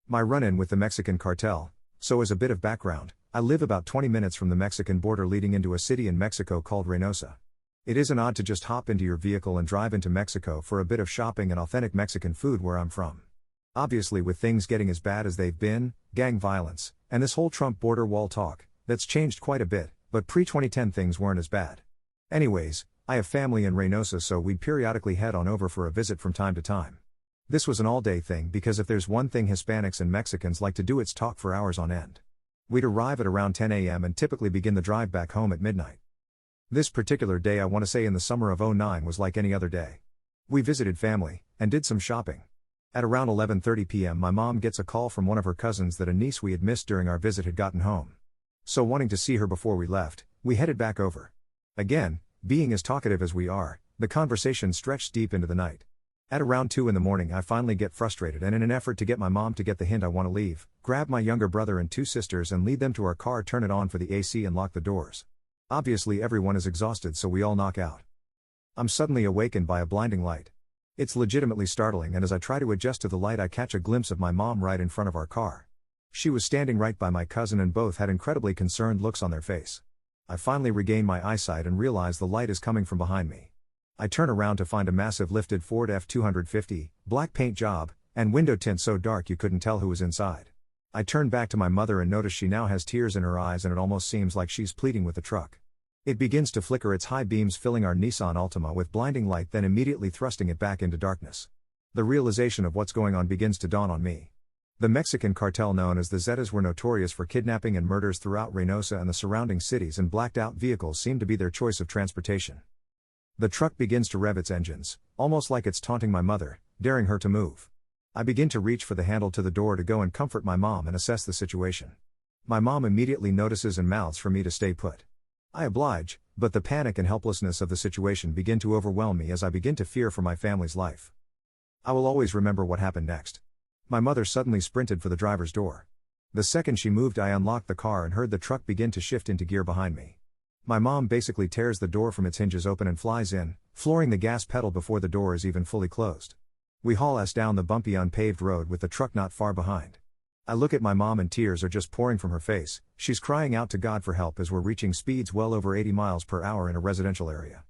My run-in with the Mexican cartel. So as a bit of background, I live about 20 minutes from the Mexican border leading into a city in Mexico called Reynosa. It isn't odd to just hop into your vehicle and drive into Mexico for a bit of shopping and authentic Mexican food where I'm from. Obviously, with things getting as bad as they've been, gang violence, and this whole Trump border wall talk, that's changed quite a bit, but pre-2010 things weren't as bad. Anyways, I have family in Reynosa, so we'd periodically head on over for a visit from time to time. This was an all-day thing because if there's one thing Hispanics and Mexicans like to do, it's talk for hours on end. We'd arrive at around 10 a.m. and typically begin the drive back home at midnight. This particular day, I want to say in the summer of '09, was like any other day. We visited family, and did some shopping. At around 11:30 p.m. my mom gets a call from one of her cousins that a niece we had missed during our visit had gotten home. So wanting to see her before we left, we headed back over. Again, being as talkative as we are, the conversation stretched deep into the night. At around 2 in the morning I finally get frustrated, and in an effort to get my mom to get the hint I want to leave, grab my younger brother and 2 sisters and lead them to our car, turn it on for the AC and lock the doors. Obviously everyone is exhausted, so we all knock out. I'm suddenly awakened by a blinding light. It's legitimately startling, and as I try to adjust to the light I catch a glimpse of my mom right in front of our car. She was standing right by my cousin and both had incredibly concerned looks on their face. I finally regain my eyesight and realize the light is coming from behind me. I turn around to find a massive lifted Ford F-250, black paint job, and window tint so dark you couldn't tell who was inside. I turn back to my mother and notice she now has tears in her eyes, and it almost seems like she's pleading with the truck. It begins to flicker its high beams, filling our Nissan Altima with blinding light, then immediately thrusting it back into darkness. The realization of what's going on begins to dawn on me. The Mexican cartel known as the Zetas were notorious for kidnapping and murders throughout Reynosa and the surrounding cities, and blacked-out vehicles seemed to be their choice of transportation. The truck begins to rev its engines, almost like it's taunting my mother, daring her to move. I begin to reach for the handle to the door to go and comfort my mom and assess the situation. My mom immediately notices and mouths for me to stay put. I oblige, but the panic and helplessness of the situation begin to overwhelm me as I begin to fear for my family's life. I will always remember what happened next. My mother suddenly sprinted for the driver's door. The second she moved, I unlocked the car and heard the truck begin to shift into gear behind me. My mom basically tears the door from its hinges open and flies in, flooring the gas pedal before the door is even fully closed. We haul ass down the bumpy unpaved road with the truck not far behind. I look at my mom and tears are just pouring from her face. She's crying out to God for help as we're reaching speeds well over 80 miles per hour in a residential area.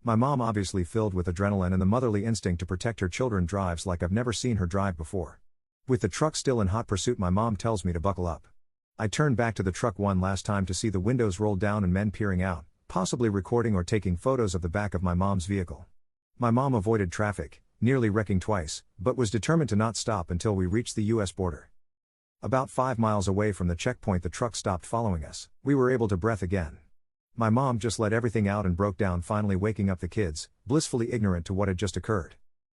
My mom, obviously filled with adrenaline and the motherly instinct to protect her children, drives like I've never seen her drive before. With the truck still in hot pursuit, my mom tells me to buckle up. I turn back to the truck one last time to see the windows rolled down and men peering out, possibly recording or taking photos of the back of my mom's vehicle. My mom avoided traffic, nearly wrecking twice, but was determined to not stop until we reached the U.S. border. About 5 miles away from the checkpoint, the truck stopped following us. We were able to breathe again. My mom just let everything out and broke down, finally waking up the kids, blissfully ignorant to what had just occurred.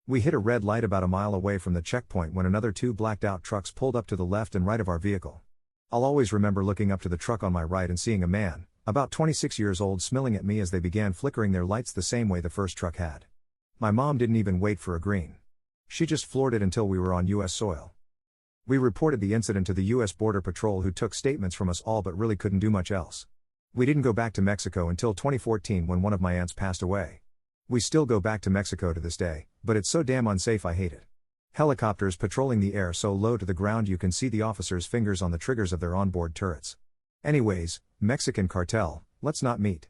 We hit a red light about a mile away from the checkpoint when another 2 blacked-out trucks pulled up to the left and right of our vehicle. I'll always remember looking up to the truck on my right and seeing a man, about 26 years old, smiling at me as they began flickering their lights the same way the first truck had. My mom didn't even wait for a green. She just floored it until we were on U.S. soil. We reported the incident to the U.S. Border Patrol, who took statements from us all but really couldn't do much else. We didn't go back to Mexico until 2014 when one of my aunts passed away. We still go back to Mexico to this day, but it's so damn unsafe I hate it. Helicopters patrolling the air so low to the ground you can see the officers' fingers on the triggers of their onboard turrets. Anyways, Mexican cartel, let's not meet.